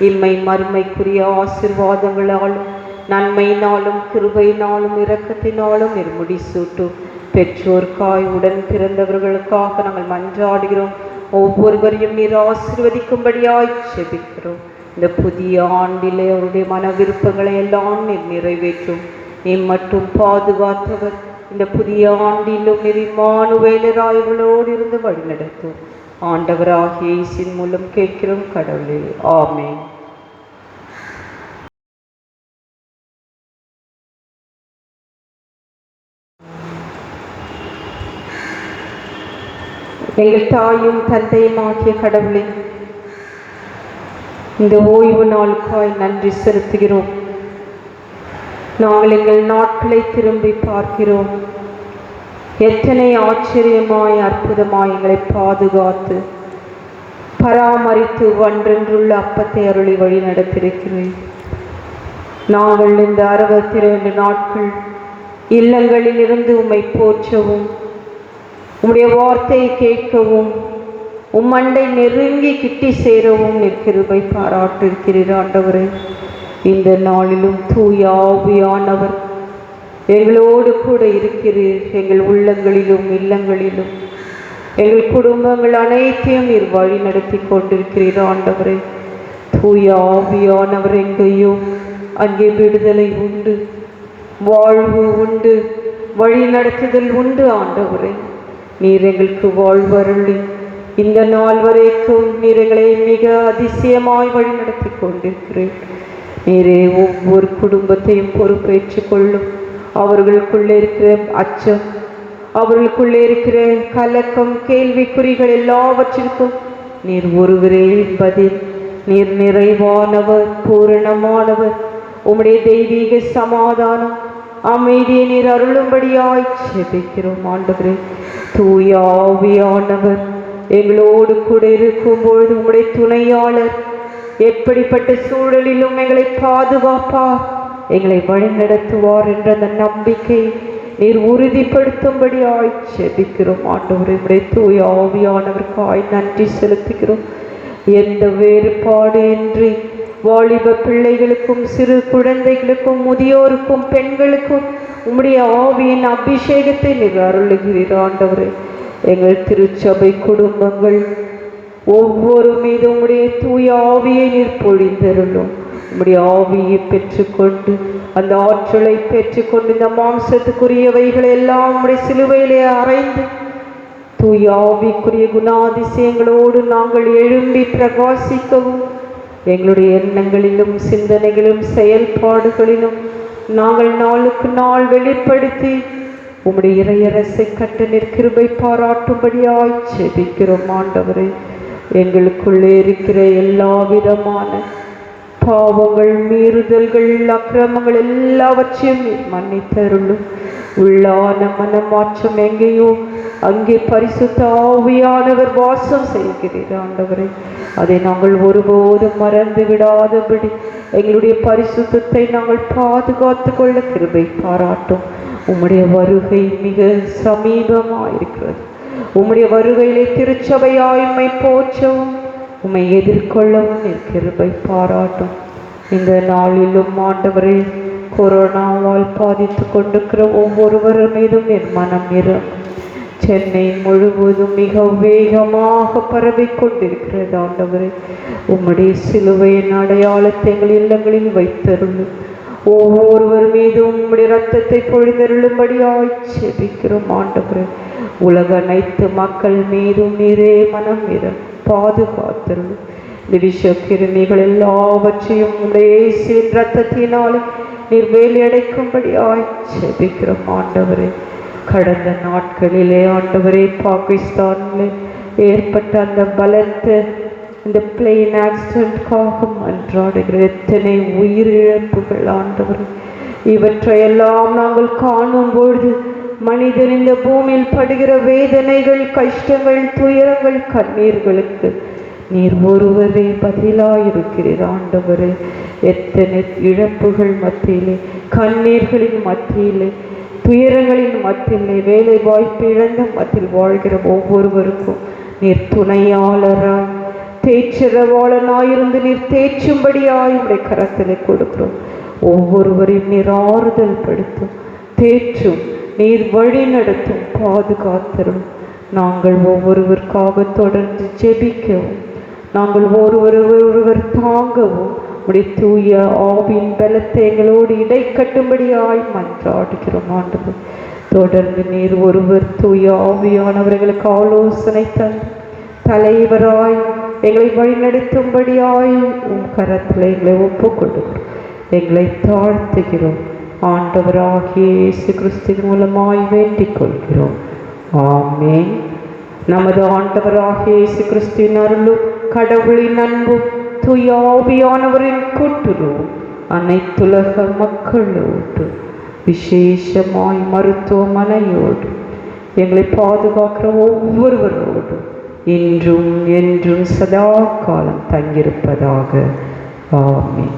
இம்மை மறுமைக்குரிய ஆசீர்வாதங்களாலும் நன்மையினாலும் கிருபையினாலும் இரக்கத்தினாலும் நீர் முடிசூட்டும். பெற்றோர்க்காய் உடன் பிறந்தவர்களுக்காக நாங்கள் மன்றாடுகிறோம். ஒவ்வொருவரையும் நீர் ஆசீர்வதிக்கும்படியாய் ஜெபிக்கிறோம். இந்த புதிய ஆண்டிலே அவருடைய மன விருப்பங்களை எல்லாம் நீர் நிறைவேற்றும். நீ மட்டும் பாதுகாத்தவர். இந்த புதிய ஆண்டிலும் நீர் இம்மானுவேலராயவளோடு இருந்து வழிநடத்தும். ஆண்டவராகிய இயேசுவின் மூலம் கேட்கிறோம் கடவுளே, ஆமென். எங்கள் தாயும் தந்தையுமாகிய கடவுளே, இந்த ஓய்வு நாளுக்காய் நன்றி செலுத்துகிறோம். நாங்கள் எங்கள் நாட்களை திரும்பி பார்க்கிறோம். எத்தனை ஆச்சரியமாய் அற்புதமாய் எங்களை பாதுகாத்து பராமரித்து ஒன்றென்றுள்ள அப்பத்தை அருளி வழி நடத்திருக்கிறேன். நாங்கள் இந்த 62 நாட்கள் இல்லங்களில் இருந்து உம்மை போற்றவும், உம்முடைய வார்த்தையை கேட்கவும், உம்மண்டை நெருங்கி கிட்டி சேரவும் நீர் கிருபை பாராட்டிருக்கிறீர் ஆண்டவரே. இந்த நாளிலும் தூய ஆவியானவர் எங்களோடு கூட இருக்கிறீர். எங்கள் உள்ளங்களிலும் இல்லங்களிலும் எங்கள் குடும்பங்கள் அனைத்தையும் நீர் வழி நடத்தி கொண்டிருக்கிறீர் ஆண்டவரே. தூய ஆவியானவர் எங்கேயோ அங்கே விடுதலை உண்டு, வாழ்வு உண்டு, வழி நடத்துதல் உண்டு ஆண்டவரே. நீர் எங்களுக்கு வாழ்வருளி இந்த நாள் வரைக்கும் நீர் எங்களை மிக அதிசயமாய் வழி நடத்தி கொண்டிருக்கிறேன். நீரே ஒவ்வொரு குடும்பத்தையும் பொறுப்பேற்றுக் கொள்ளும். அவர்களுக்குள்ளே இருக்கிற அச்சம், அவர்களுக்குள்ளே இருக்கிற கலக்கம், கேள்விக்குறிகள் எல்லாவற்றிற்கும் நீர் ஒருவரே பதில். நீர் நிறைவானவர், பூரணமானவர். உம்முடைய தெய்வீக சமாதானம், அமைதியை நீர் அருளும்படியாய் ஜெபிக்கிறோம் ஆண்டவரே. தூய ஆவியானவர் எங்களோடு கூட இருக்கும்பொழுது உம்முடைய துணையாளர் எப்படிப்பட்ட சூழலிலும் எங்களை பாதுகாப்பார், எங்களை வழிநடத்துவார் என்ற அந்த நம்பிக்கை நீர் உறுதிப்படுத்தும்படியாய் ஜெபிக்கிறோம் ஆண்டவரே. உம்முடைய தூய ஆவியானவருக்காய் நன்றி செலுத்துகிறோம். எந்த வேறுபாடு இன்றி வாலிப பிள்ளைகளுக்கும், சிறு குழந்தைகளுக்கும், முதியோருக்கும், பெண்களுக்கும் உம்முடைய ஆவியின் அபிஷேகத்தை நீர் அருளுகிறீர் ஆண்டவரே. எங்கள் திருச்சபை குடும்பங்கள் ஒவ்வொரு மீது உம்முடைய தூய ஆவியை நீர் பொழிந்தருளும். உம்முடைய ஆவியை பெற்றுக்கொண்டு அந்த ஆற்றலை பெற்றுக்கொண்டு இந்த மாம்சத்துக்குரியவைகளை எல்லாம் உம்முடைய சிலுவையிலே அறைந்து தூய ஆவிக்குரிய குணாதிசயங்களோடு நாங்கள் எழும்பி பிரகாசிக்கவும், எங்களுடைய எண்ணங்களிலும் சிந்தனைகளிலும் செயல்பாடுகளிலும் நாங்கள் நாளுக்கு நாள் வெளிப்படுத்தி உம்முடைய இறையரசை கட்ட நிற்கிருபை பாராட்டும்படியாய் ஜெபிக்கிறோம். ஆண்டவரே, எங்களுக்குள்ளே இருக்கிற எல்லா விதமான பாவங்கள், மீறுதல்கள், அக்கிரமங்கள் எல்லாவற்றையும் நீர் மன்னித்தருளும். உள்ளான மனமாற்றம் எங்கேயோ அங்கே பரிசுத்த ஆவியானவர் வாசம் செய்கிறீர். ஆண்டவரே, அதை நாங்கள் ஒருபோதும் மறந்து விடாதபடி எங்களுடைய பரிசுத்தத்தை நாங்கள் பாதுகாத்து கொள்ள கிருபை பாராட்டும். உம்முடைய வருகை மிக சமீபமாயிருக்கிறது. உம்முடைய வருகையிலே திருச்சபையாய் உம்மை போற்றவும் உம்மை எதிர்கொள்ளவும் கிருபை பாராட்டும். இந்த நாளிலும் ஆண்டவரே, கொரோனாவால் பாதித்து கொண்டிருக்கிற ஒவ்வொருவர் மீதும் என் மனம் இறங்கும். சென்னை முழுவதும் மிக வேகமாக பரவிக்கொண்டிருக்கிறது. ஆண்டவரே, உம்முடைய சிலுவையின் அடையாளத்தை எங்கள் இல்லங்களில் வைத்தருளும். ஒவ்வொருவர் மீதும் உம்முடைய இரத்தத்தை பொழிந்தருளும்படியாய் ஜெபிக்கிறோம். ஆண்டவரே, உலக அனைத்து மக்கள் மீதும் நீரே மனம் இறங்கும், பாதுகாத்தருளும். இந்த விஷ கிருமிகள் எல்லாவற்றையும் உடைய இயேசுவின் இரத்தத்தினாலே நீர் வேலையடைக்கும்படியாய் ஜெபிக்கிறோம். ஆண்டவரே, கடந்த நாட்களிலே ஆண்டவரே, பாகிஸ்தானில் ஏற்பட்ட அந்த பலத்த இந்த பிளேன் ஆக்சிடென்ட்காக அன்றாடுகிற எத்தனை உயிரிழப்புகள் ஆண்டவரே, இவற்றையெல்லாம் நாங்கள் காணும் பொழுது மனிதன் இந்த பூமியில் படுகிற வேதனைகள், கஷ்டங்கள், துயரங்கள், கண்ணீர்களுக்கு நீர் ஒருவரே பதிலாயிருக்கிறீர். ஆண்டவரே, எத்தனை இழப்புகள் மத்தியிலே, கண்ணீர்களின் மத்தியிலே, துயரங்களின் மத்தியிலே, வேலை வாய்ப்பு இழந்த மத்தியில் வாழ்கிற ஒவ்வொருவருக்கும் நீர் துணையாளராய், தேற்றரவாளனாயிருந்து நீர் தேற்றும்படியாய் உடைய கரத்திலே கொடுக்கிறோம். ஒவ்வொருவரையும் நீர் ஆறுதல் படுத்தும், தேற்றும், நீர் வழி நடத்தும், பாதுகாத்தரும். நாங்கள் ஒவ்வொருவருக்காக தொடர்ந்து ஜெபிக்கவும், நாங்கள் ஒருவர் தாங்கவும் உடைய தூய ஆவியின் பலத்தை எங்களோடு இடை கட்டும்படியாய் மன்றாடுகிறோம். ஆண்டவர், தொடர்ந்து நீர் ஒருவர் தூய ஆவியானவர்களுக்கு ஆலோசனை தந்து தலைவராய் எங்களை வழிநடத்தும்படியாய் உம் கரத்தில் எங்களை ஒப்புக்கொள்கிறோம், எங்களை தாழ்த்துகிறோம். ஆண்டவராகிய இயேசு கிறிஸ்துவின் மூலமாய் வேண்டிக் கொள்கிறோம். ஆமென். நமது ஆண்டவராகிய இயேசு கிறிஸ்துவின் அருளும் கடவுளின் அன்பும் தூய ஆவியானவரின் கூட்டுறவும் அனைத்துலக மக்களோடு, விசேஷமாய் மருத்துவமனையோடு, எங்களை பாதுகாக்கிற ஒவ்வொருவரோடும் இன்றும் என்றும் சதா காலம் தங்கியிருப்பதாக. ஆமென்.